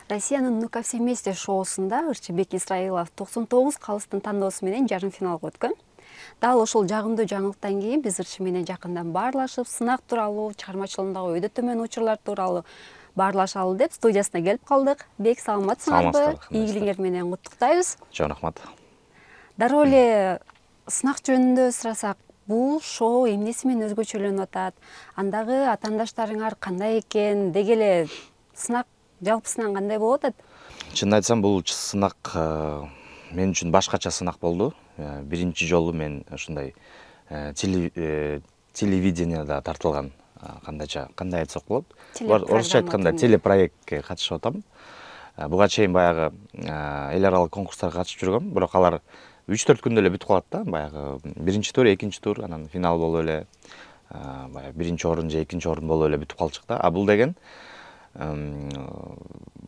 Россиянын «Ну ко все вместе» шоусунда Ырчыбек Исраилов 99 калыстын тандоосу менен жарым финалга өткөн. Дал ошол жагымдуу жаңылыктан кийин биз Ырчы менен жакындан баарлашып, сынак тууралуу, чыгармачылыгындагы өйдө төмөн учурлар тууралуу баарлашалы деп студиясына келип калдык. Бек, саламатсыңарбы? Ийгилиңер менен куттуктайбыз. Жок, рахмат. Дароо эле сынак жөнүндө сурасак, бул шоу эмнеси менен өзгөчөлөнүп атат? Андагы атаандаштарыңар кандай экен? Деги эле сынак жалпысынан кандай болуп атат? Чынын айтсам, бул сынак мен үчүн башкача сынак болду. Биринчи жолу мен ушундай телевиденияда тартылган, кандай айтсак болот? Орусча айтканда телепроектке катышып атам. Буга чейин баягы эл аралык конкурстарга катышып жүргөм, бирок алар 3-4 күндө эле бүтүп калат да. Баягы биринчи тур, экинчи тур, анан финал болуп эле баягы биринчи орун же экинчи орун болуп эле бүтүп калчык да. А бул деген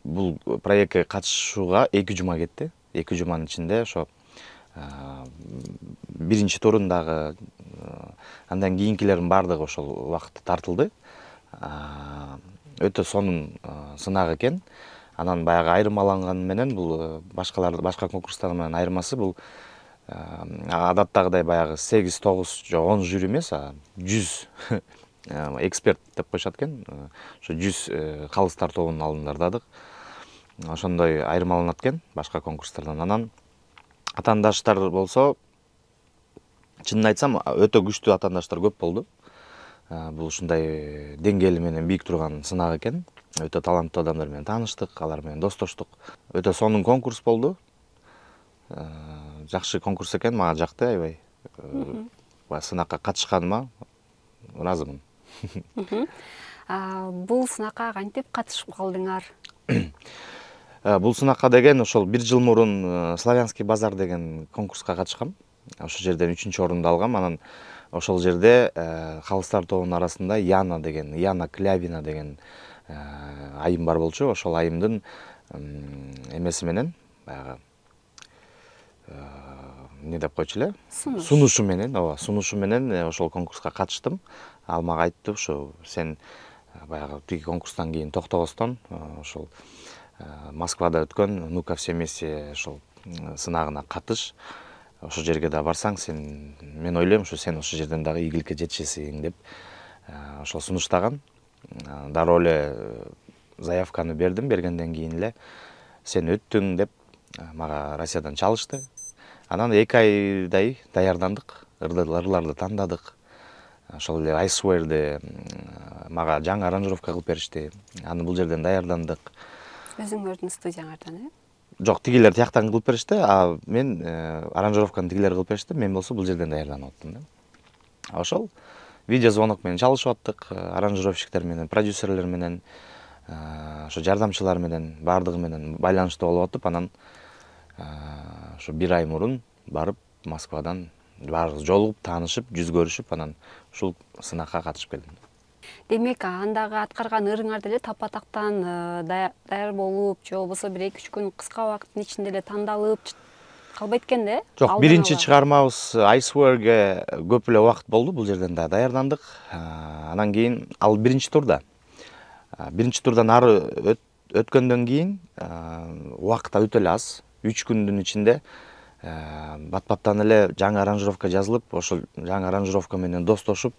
бул проектке катышууга 2 жума кетти. 2 жуманын ичинде ошо биринчи турундагы андан кийинкилердин баардыгы ошол убакытта тартылды. Өтө сонун сынак экен. Анан баягы айырмаланганы менен бул башка конкурстар менен айырмасы бул адаттагыдай баягы 8-9 же 10 жюри эмес, 100 эксперт деп коюшат экен. Ошо 100 калыстар тобунун алдында ырдадык. Ошондой айырмаланат экен башка конкурстардан. Анан атаандаштар болсо, чынын айтсам, өтө күчтүү атаандаштар көп болду. Бул ушундай деңгээли менен бийик турган сынак экен. Өтө таланттуу адамдар менен тааныштык, алар менен достоштук. Өтө сонун конкурс болду. Жакшы конкурс экен, мага жакты аябай. Сынакка катышканыма ыраазымын. Бул сынакка кантип катышып калдыңар? Бул сынакка деген ошол 1 жыл мурун Славянский базар деген конкурска катышкам. Ошол жерден 3-чү орунду алгам. Анан ошол жерде калыстар тобунун арасында Яна Клявина деген айым бар болчу. Ошол айымдын эмеси менен, баягы эмне деп койчу эле? Сунушу менен ошол конкурска катыштым. Ал мага айтты, ошо сен баягы тиги конкурстан кийин токтобостон ошол Москвада өткөн «Ну ко все вместе» ошол сынагына катыш. Ошол жерге да барсаң, мен ойлойм, ошо сен ошол жерден дагы ийгиликке жетишесиң деп ошол сунуштаган. Дароо эле заявканы бердим, бергенден кийин эле сен өттүң деп мага Россиядан чалышты. Анан 2 айдай даярдандык, ырларды тандадык. Ошол эле I Swear'ди мага жаңы аранжировка кылып беришти. Аны бул жерден даярдандык. Өзүңөрдүн студияңардан, Жок, тигилер тияктан кылып беришти, а мен аранжировканы тигилер кылып беришти, мен болсо бул жерден даярданып аттым да. Ошол видео звонок менен чалышып аттык, аранжировщиктер менен, продюсерлер менен, ошо жардамчылар менен, баардыгы менен байланышта болуп атып, анан ошо 1 ай мурун барып Москвадан баардыгы жолугуп, таанышып, жүз көрүшүп, анан ушул сынакка катышып келдим. Демек, андагы аткарган ырыңарды эле тапа-тактан даяр болуп, же болбосо 1-2 күн кыска убакыттын ичинде эле тандалып калбайт экен да? Жок, биринчи чыгармабыз I Swear'ге көп эле убакыт болду, бул жерден да даярдандык. Анан кийин ал биринчи турда. Биринчи турдан ары өткөндөн кийин убакыт өтө эле аз. 3 күндүн ичинде бат-баттан эле жаңы аранжировка жазылып, ошол жаңы аранжировка менен достошуп,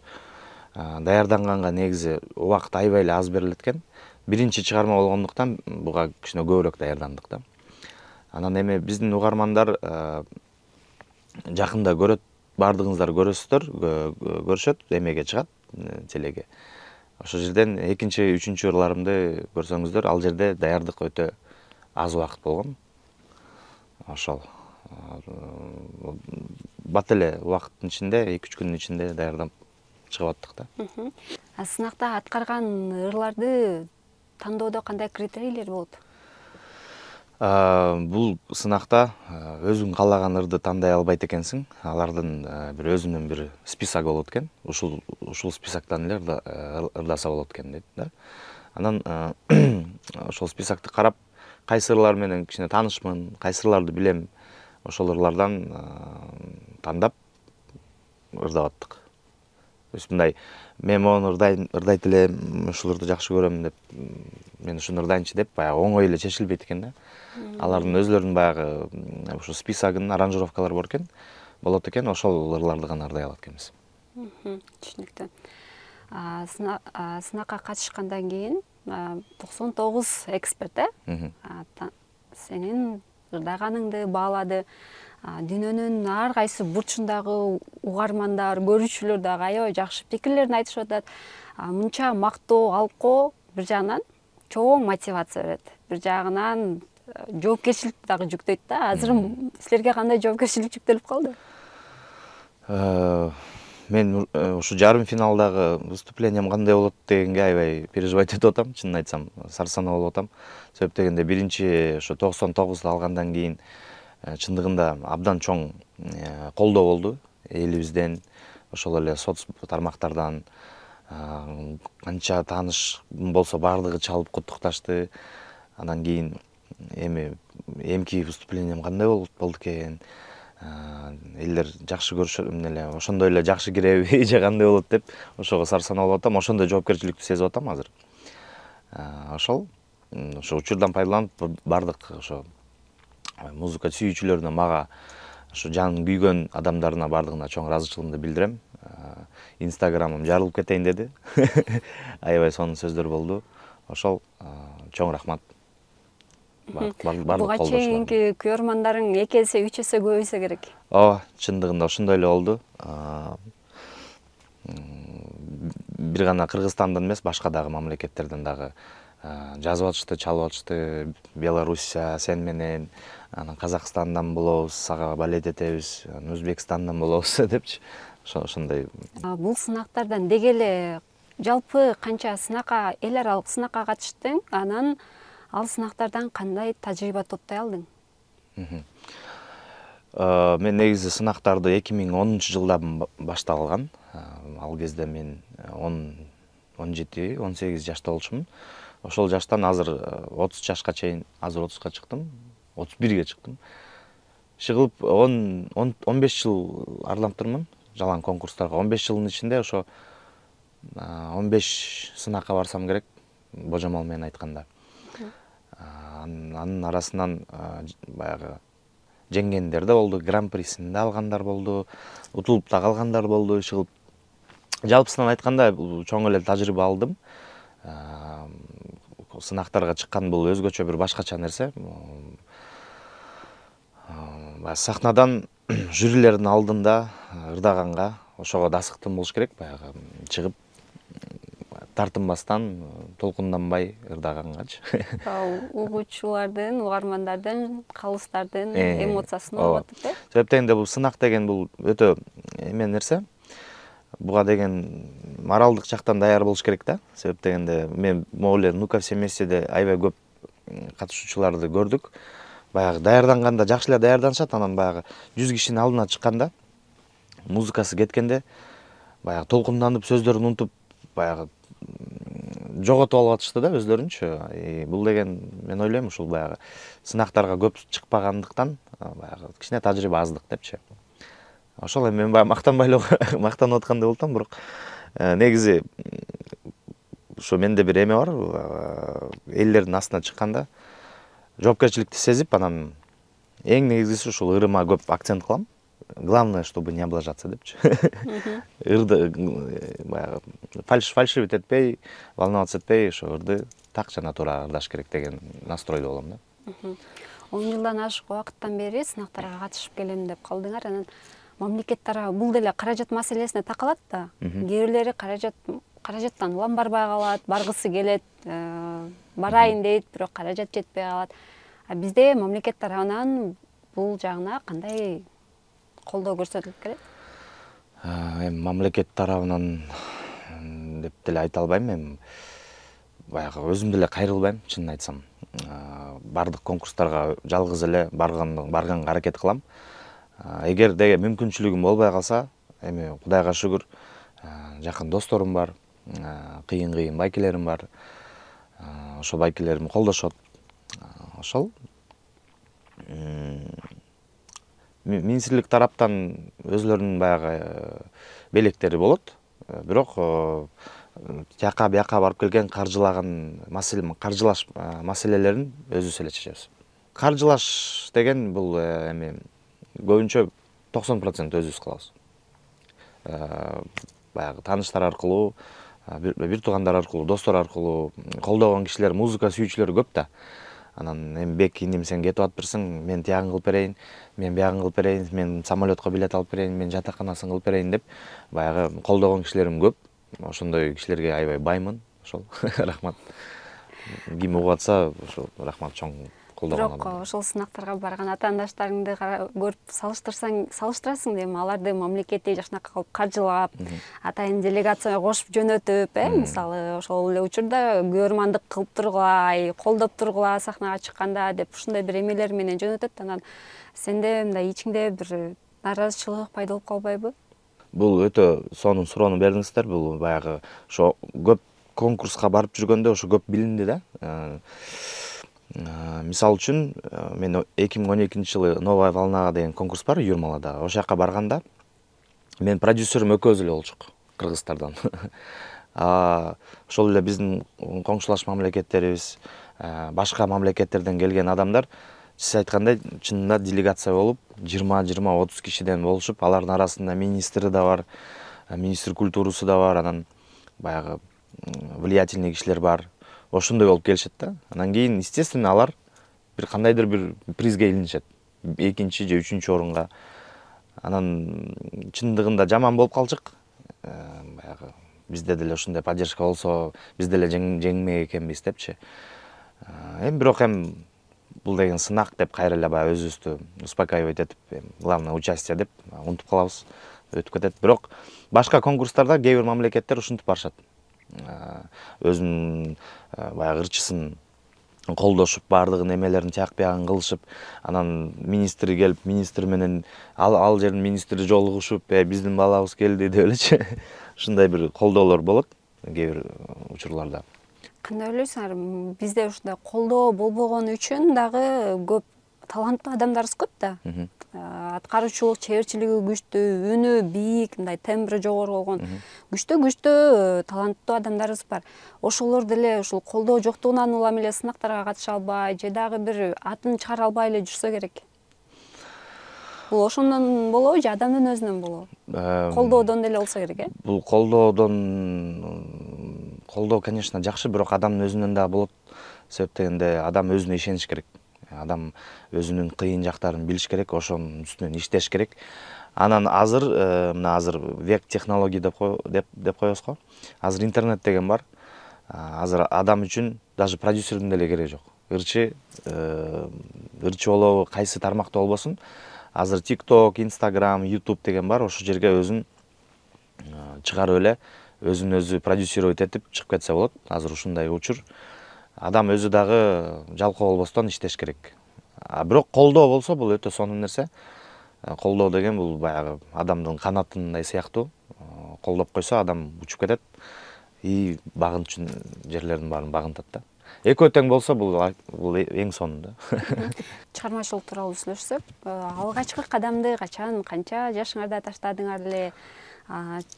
даярданганга негизи убакыт аябай эле аз берилет экен. Биринчи чыгарма болгондуктан буга кичине көбүрөөк даярдандык да. Анан эми биздин угармандар жакында көрөт, баардыгыңыздар көрөсүздөр, көрүшөт, эмеге чыгат, телеге. Ошол жерден экинчи, үчүнчү ырларымды көрсөңүздөр, ал жерде даярдык өтө аз убакыт болгон. Ошол бат эле убакыттын ичинде, 2-3 күндүн ичинде даярдап чыгып аттык да. Сынакта аткарган ырларды тандоодо кандай критерийлер болот? Бул сынакта өзүң каалаган ырды тандай албайт экенсиң. Алардын бир өзүнүн бир список болот экен. Ушул списоктон эле ырдаса болот экен дейт да. Анан ошол списокду карап, кайсы ырлар менен кичине таанышмын, кайсы ырларды билем, ошол ырлардан тандап ырдап аттык. То есть мындай мен мону ырдайт элем, ушуларды жакшы көрөм деп, мен ушуну ырдайынчы деп баягы оңой эле чечилбейт экен да. Алардын өзлөрүнүн баягы ушу списогунун аранжировкалары бар экен, болот экен, ошол ырларды гана ырдай алат экенбиз. Түшүнүктүү. Сынакка катышкандан кийин 99 эксперт сенин ырдаганыңды баалады. Дүйнөнүн ар кайсы бурчундагы угармандар, көрүүчүлөр дагы аябай жакшы пикирлерин айтышып атат. Мынча мактоо алкоо бир жагынан чоң мотивация берет. Бир жагынан жоопкерчиликти дагы жүктөйт да. Азыр силерге кандай жоопкерчилик жүктөлүп калды? Мен ушу жарым финалдагы выступлением кандай болот дегенге аябай переживать этип атам, чынын айтсам, сарсанаа болуп атам. Себеп дегенде биринчи ошо 99 алгандан кийин чындыгында абдан чоң колдоо болду элибизден, ошол эле соц тармактардан, канча тааныш болсо баардыгы чалып куттукташты. Андан кийин эмки выступлением кандай болду экен, элдер жакшы көрүшөт эле, ошондой эле жакшы киреби же кандай болот деп ошого сарсанаа болуп атам. Ошондой жоопкерчиликти сезип атам азыр. Ошол учурдан пайдаланып бардык ошо музыка сүйүүчүлөрүнө, мага ошо жанын күйгөн адамдарына бардыгына чоң ыраазычылыгымды билдирем. Инстаграмым жарылып кетейин деди. Аябай сонун сөздөр болду. Ошол чоң рахмат. Буга чейинки көрөрмандарың 2 эсе 3 эсе көбөйсө керек. Ооба, чындыгында ошондой эле болду. Бир гана Кыргызстандан эмес, башка дагы мамлекеттерден дагы жазып атышты, чалып атышты. Белоруссия сен менен, анан Казакстандан болобуз, сага балет этебиз, Өзбекстандан болобуз депчи. Ошондой. Бул сынактардан деги эле жалпы канча сынакка, эл аралык сынакка катыштың, анан ал сынактардан кандай тажрыйба топтой алдың? Мен негизи сынактарды 2010-жылда баштап алган. Ал кезде мен 17-18 жашта болчумун. Ошол жаштан азыр 30 жашка чейин, азыр 30ка чыктым, 31ге чыктым. Чыгып 15 жыл аралап турмун жалаң конкурстарга. 15 жылдын ичинде ошо 15 сынакка барсам керек, божомол менен айтканда. Анын арасынан баягы жеңгендер да болду, гран-присин да алгандар болду, утулуп да калгандар болду. Чыгып жалпысынан айтканда чоң эле тажрыйба алдым. Сынактарга чыккан бул өзгөчө бир башкача нерсе. Сахнадан жюрилердин алдында ырдаганга ошого дасыктым болуш керек, баягы чыгып тартынбастан, толкунданбай ырдагангачы. Угуучулардын, угармандардын, калыстардын эмоциясын алып атып да. Себеп дегенде бул сынак деген бул өтө эме нерсе. Буга деген моралдык жактан даяр болуш керек да. Себеп дегенде мен могу эле «Ну-ка все вместе»де аябай көп катышуучуларды көрдүк. Баягы даярданганда жакшы эле даярданышат, анан баягы 100 кишинин алдына чыкканда, музыкасы кеткенде баягы толкунданып, сөздөрүн унутуп, баягы жоготуп алып атышты да өзлөрүнчү. Бул деген мен ойлойм ушул баягы сынактарга көп чыкпагандыктан баягы кичине тажрыйба аздык депчи. Ошол эми мен баягы мактанып аткандай болуп атам, бирок негизи ушу менде бир эме бар. Элдердин астына чыкканда жоопкерчиликти сезип, анан эң негизгиси ушул ырыма көп акцент кылам. Главное, чтобы не облажаться депчи. Баягы фальшивить этпей, волноваться этпей, ошо ырды так жана туура ырдаш керек деген настройдо болом да. 10 жылдан ашык убакыттан бери сынактарга катышып келем деп калдыңар. Анан мамлекеттер бул деле каражат маселесине такалат да. Кээ бирлери каражаттан улам барбай калат, баргысы келет, барайын дейт, бирок каражат жетпей калат. Бизде мамлекет тарабынан бул жагына кандай колдоо көрсөтүлүп келет? Мамлекет тарабынан деп деле айта албайм. Мен баягы өзүм деле кайрылбайм, чынын айтсам. Бардык конкурстарга жалгыз эле барганга аракет кылам. Эгер деге мүмкүнчүлүгүм болбой калса, эми Кудайга шүгүр, жакын досторум бар, кыйын байкелерим бар. Ошол байкелерим колдошот. Ошол министрлик тараптан өзлөрүнүн баягы белектери болот. бирок тияка бияка барып келген каржылаш маселелерин өзүбүз эле чечебиз. Каржылаш деген бул эми көбүнчө 90% өзүбүз кылабыз. Баягы тааныштар аркылуу, бир туугандар аркылуу, достор аркылуу колдогон кишилер, музыка сүйүүчүлөр көп да. Анан эми бек иним сен кетип атыптырсың, мен тиягын кылып берейин, мен биягын кылып берейин, мен самолетко билет алып берейин, мен жатаканасын кылып берейин деп баягы колдогон кишилерим көп. Ошондой кишилерге аябай баймын. Ошол рахмат. Ким угуп атса, ошол рахмат чоң колдогон Бирок адам. ошол сынактарга барган атаандаштарыңды көрүп салыштырасың дейм, аларды мамлекеттик жакшынакы кылып каржылап, атайын делегацияга кошуп жөнөтүп, мисалы ошол эле учурда көрмандык кылып тургула, колдоп тургула сахнага чыкканда деп ушундай бир эмелер менен жөнөтөт. Анан сенде мындай ичиңде бир нааразычылык пайда болуп калбайбы? Бул өтө сонун суроону бердиңиздер. Бул баягы ошо көп конкурска барып жүргөндө ошо көп билинди да. Мисал үчүн, мен 2012-жылы Новая волнага деген конкурс бар Юрмалада. Ошол жака барганда мен продюсерим экөөбүз эле болчук Кыргызстардан. Ошол эле биздин коңшулаш мамлекеттерибиз, башка мамлекеттерден келген адамдар, сиз айткандай, чынында делегация болуп, 20-30 кишиден болушуп, алардын арасында министри да бар, министр культурасы да бар, анан баягы влиятельный кишилер бар. Ошондой болуп келишет да. Анан кийин, естественно, алар бир кандайдыр бир призге илинишет. 2-чи же 3-чү орунга. Анан чындыгында жаман болуп калчык. Баягы бизде деле ушундай поддержка болсо, биз деле жеңмек экенбиз депчи. Бирок бул деген сынак деп кайра эле баягы өзүбүздү успокаивать этип, главное участие деп унутуп калабыз, өтүп кетет. Бирок башка конкурстарда кээ бир мамлекеттер ушинтип барышат. Өзүнүн баягы ырчысын колдошуп, баардыгын эмелерин тияк биягын кылышып, анан министри келип, министр менен ал жердин министри жолугушуп, биздин балабыз келди деп элечи. Ушундай бир колдоолор болот кээ бир учурларда. Кандай ойлойсуңар? Бизде ушундай колдоо болбогон үчүн дагы көп таланттуу адамдарыбыз көп да. Аткаруучулук чеберчилиги күчтүү, үнү бийик, мындай тембри жогору болгон күчтүү таланттуу адамдарыбыз бар. Ошолор деле ушул колдоо жоктугунан улам эле сынактарга катыша албай, же дагы бир атын чыгара албай эле жүрсө керек. Бул ошондон болобу же адамдын өзүнөн болобу? Колдоодон деле болсо керек, Бул колдоо, конечно, жакшы, бирок адамдын өзүнөн дагы болот. Себеп дегенде адам өзүнө ишениш керек. Адам өзүнүн кыйын жактарын билиш керек, ошонун үстүнөн иштеш керек. Анан азыр век технологий деп коебуз го. Азыр интернет деген бар. Азыр адам үчүн даже продюсердин деле кереги жок. Ырчы болобу, кайсы тармакта болбосун. Азыр TikTok, Instagram, YouTube деген бар. Ошол жерге өзүн чыгарып эле, өзүн өзү продюсировать этип чыгып кетсе болот. Азыр ушундай учур. Адам өзү дагы жалкоо болбостон иштеш керек. Бирок колдоо болсо бул өтө сонун нерсе. Колдоо деген бул баягы адамдын канатындай сыяктуу. Колдоп койсо адам учуп кетет. Багынчу жерлердин баарын багынтат да. Экөө тең болсо бул эң сонун да. Чыгармачылык тууралуу сүйлөшсөк, алгачкы кадамды качан, канча жашыңарда таштадыңар эле?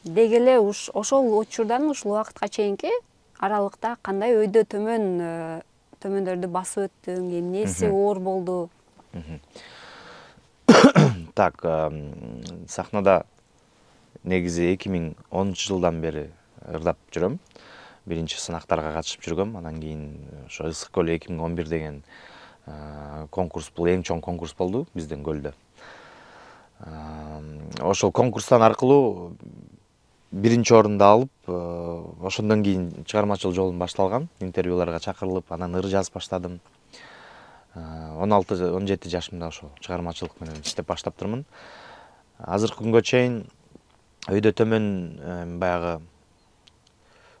Деги эле ошол учурдан ушул убакытка чейинки аралыкта кандай өйдө төмөндөрдү басып өттүң, эмнеси оор болду? Так, сахнада негизи 2010-жылдан бери ырдап жүрөм. Биринчи сынактарга катышып жүргөм. Анан кийин ошо Ысык көл 2011 деген конкурс, бул эң чоң конкурс болду биздин көлдө. Ошол конкурстан аркылуу биринчи орунду алып, ошондон кийин чыгармачылык жолум башталган. Интервьюларга чакырылып, анан ыр жазып баштадым. 16-17 жашымда ошо чыгармачылык менен иштеп баштаптырмын. Азыркы күнгө чейин өйдө төмөн баягы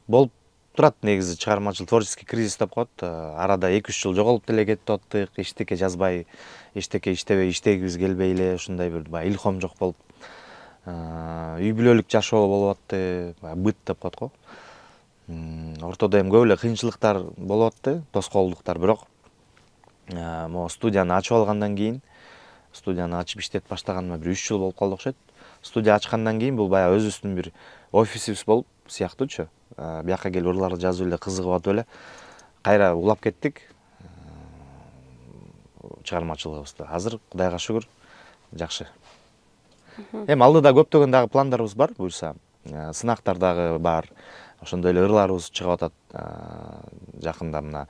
болуп турат, негизи чыгармачылык творческий кризис деп коет. Арада 2-3 жыл жоголуп деле кетип аттык, эчтеке жазбай, эчтеке иштебей, иштегибиз келбей эле, ушундай бир баягы илхом жок болуп, үй бүлөлүк жашоо болуп атты, быт деп коет го. Ортодо эми көп эле кыйынчылыктар болуп атты, тоскоолдуктар, бирок могу студияны ачып алгандан кийин, студияны ачып иштеп баштаганыма бир 3 жыл болуп калды окшойт. студия ачкандан кийин бул баягы өзүбүздүн бир офисибиз болуп сыяктуучу. Бияка келип ырларды жазып эле кызыгып атып эле кайра улап кеттик чыгармачылыгыбызды. Азыр Кудайга шүгүр жакшы. Эми алдыда көптөгөн дагы пландарыбыз бар, буюрса. Сынактар дагы бар. Ошондой эле ырларыбыз чыгып атат. Жакында мына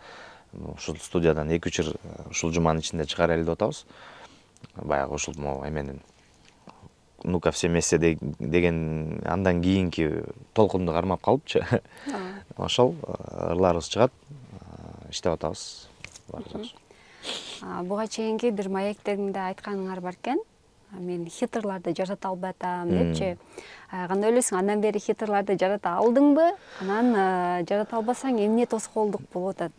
ушул студиядан 2-3 ыр ушул жуманын ичинде чыгарайлы деп атабыз. Баягы ушул эменин «Ну-ка все вместе» деген андан кийинки толкунду кармап калыпчы. Ошол ырларыбыз чыгат, иштеп атабыз. Буга чейинки бир маектериңде айтканыңар бар экен. Мен хиттерларды жарата албай атам депчи. Кандай ойлойсуң, андан бери хиттерларды жарата алдыңбы? Анан жарата албасаң эмне тоскоолдук болуп атат?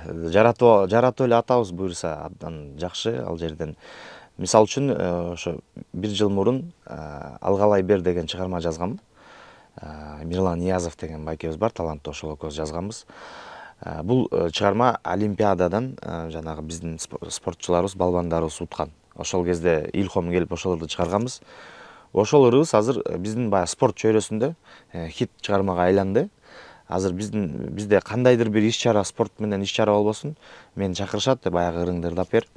Жаратып эле атабыз буюрса, абдан жакшы ал жерден. Мисал үчүн, ошо 1 жыл мурун «Алгалай бер» деген чыгарма жазганмын. Мирлан Ниязов деген байкебиз бар, таланттуу, ошол экөөбүз жазганбыз. Бул чыгарма Олимпиададан жанагы биздин спортчуларыбыз, балбандарыбыз уткан. Ошол кезде илхом келип ошол ырды чыгарганбыз. Ошол ырыбыз азыр биздин баягы спорт чөйрөсүндө хит чыгармага айланды. Азыр бизде кандайдыр бир иш-чара, спорт менен иш-чара болбосун, мени чакырышат, баягы ырыңды ырдап бер.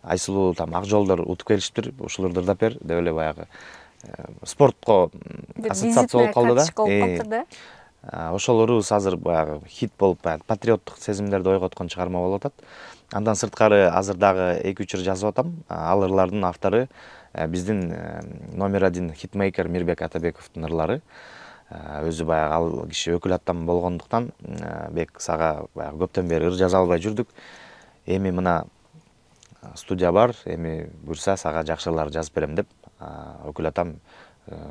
Айсылуу там ак жолдор утуп келишиптир, ушул ырды ырдап бер деп эле баягы спортко ассоциация болуп калды да. Ошол ырыбыз азыр баягы хит болуп, патриоттук сезимдерди ойготкон чыгарма болуп атат. Андан сырткары азыр дагы 2-3 ыр жазып атам. Ал ырлардын автору биздин номер 1 хитмейкер Мирбек Атабековдун ырлары. Өзү баягы ал киши өкүл аттам болгондуктан, бек сага баягы көптөн бери ыр жаза албай жүрдүк. Эми мына студия бар, эми буюрса сага жакшы ырлар жазып берем деп, өкүл атам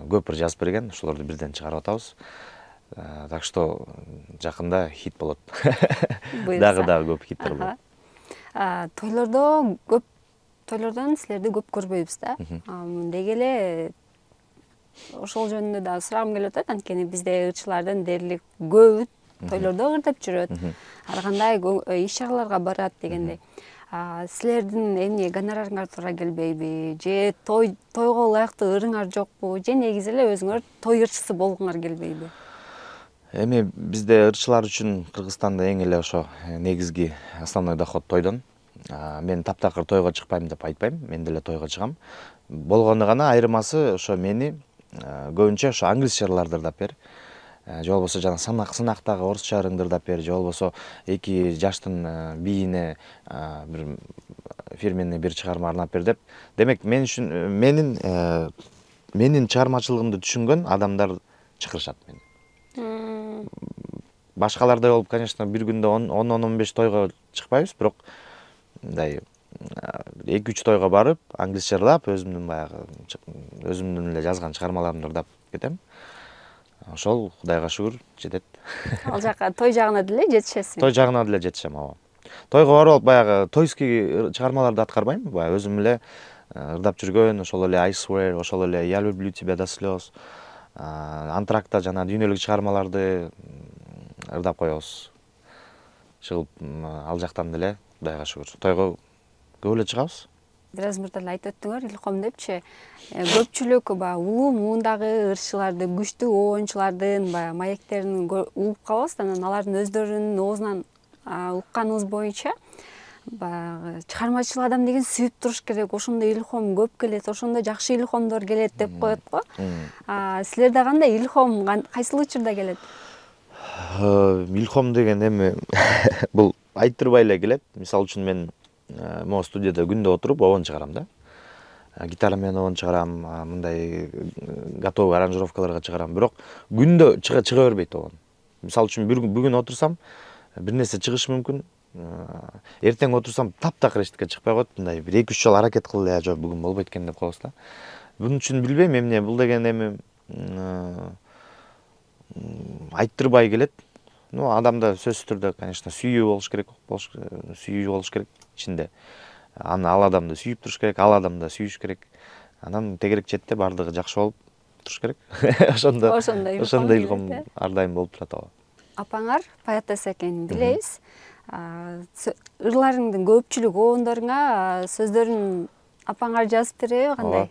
көп ыр жазып берген, ошолорду бирден чыгарып атабыз. Так что жакында хит болот. Дагы көп хиттер болот. Тойлордон силерди көп көрбөйбүз да. Деги эле ошол жөнүндө да сурагым келип атат, анткени бизде ырчылардын дээрлик көбү тойлордо ырдап жүрөт. Ар кандай иш-чараларга барат дегендей. Силердин эмне гонорарыңар туура келбейби? Же тойго ылайыктуу ырыңар жокпу? Же негизи эле өзүңөр той ырчысы болгуңар келбейби? Эми бизде ырчылар үчүн Кыргызстанда эң эле ошо негизги основной доход тойдон. Мен таптакыр тойго чыкпайм деп айтпайм, мен деле тойго чыгам. Болгону гана айырмасы ошо мени көбүнчө ошо англисче ырларды ырдап бер. Же болбосо жана сынактагы орусча ырыңды ырдап бер, же болбосо 2 жаштын бийине бир фирменный бир чыгарма арнап бер деп. Демек мен үчүн менин чыгармачылыгымды түшүнгөн адамдар чакырышат мени. Башкалардай болуп, конечно, бир күндө 10-15 тойго чыкпайбыз, бирок мындай 2-3 тойго барып, англисче ырдап, өзүмдүн эле жазган чыгармаларымды ырдап кетем. Ошол Кудайга шүгүр жетет. Ал жака той жагына деле жетишесиң. Той жагына деле жетишем, ооба. Тойго барып баягы тойский чыгармаларды аткарбайм, баягы өзүм эле ырдап жүргөн, ошол эле I Swear, ошол эле Я люблю тебя до слез. Антракта жана дүйнөлүк чыгармаларды ырдап коебуз. Чыгып ал жактан деле Кудайга шүгүр. Тойго көп эле чыгабыз. Бир аз мурда айтып өттүңөр, илхом депчи, көпчүлүк улуу муундагы ырчыларды, күчтүү оончулардын маектерин угуп калабыз, анан алардын өздөрүнүн оозунан укканыбыз боюнча чыгармачыл адам деген сүйүп туруш керек, ошондой илхом көп келет, ошондой жакшы илхомдор келет деп коет го. Силерде кандай илхом кайсыл учурда келет? Илхом деген эми бул айттырбай эле келет. Мисалы үчүн мен могу студияда күндө отуруп обон чыгарам да. Гитара менен обон чыгарам, мындай готовый аранжировкаларга чыгарам, бирок күндө чыга бербейт обон. Мисалы үчүн бүгүн отурсам, бир нерсе чыгышы мүмкүн. Эртең отурсам таптакыр эчтеке чыкпай коет, мындай бир 2-3 жолу аракет кылып, жок бүгүн болбойт экен деп коебуз да. Бунун үчүн билбейм эмне, бул деген эми айттырбай келет. Ну, адамда сөзсүз түрдө, конечно, сүйүү болуш керек ичинде. Аны ал адамды сүйүп туруш керек, ал адамды сүйүш керек. Анан тегерек четте бардыгы жакшы болуп туруш керек. Ошондой илхом ар дайым болуп турат. Апаңар поэтесса экенин билебиз. Ырларыңдын көпчүлүк оондоруңа сөздөрүн апаңар жазып береби, кандай?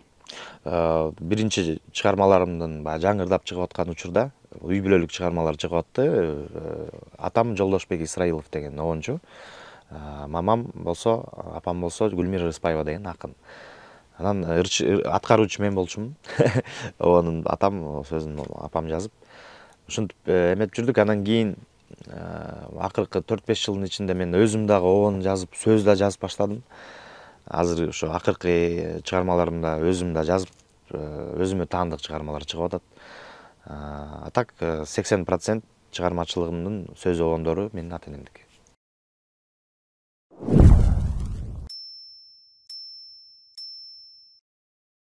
Биринчи чыгармаларымдын баягы жаңырдап чыгып аткан учурда үй бүлөлүк чыгармалар чыгып атты. Атам Жолдошбек Исраилов деген обончу, мамам болсо, апам болсо Гүлмира Рыспаева деген акын. Анан аткаруучу мен болчумун. Обонун атам сөзүн апам жазып. Ушинтип эметип жүрдүк. Анан кийин акыркы 4-5 жылдын ичинде мен өзүм дагы обон жазып, сөз да жазып баштадым. Азыр ошо акыркы чыгармаларымда өзүм да жазып, өзүмө таандык чыгармалар чыгып атат. А так 80% чыгармачылыгымдын сөз обондору менин ата энемдики.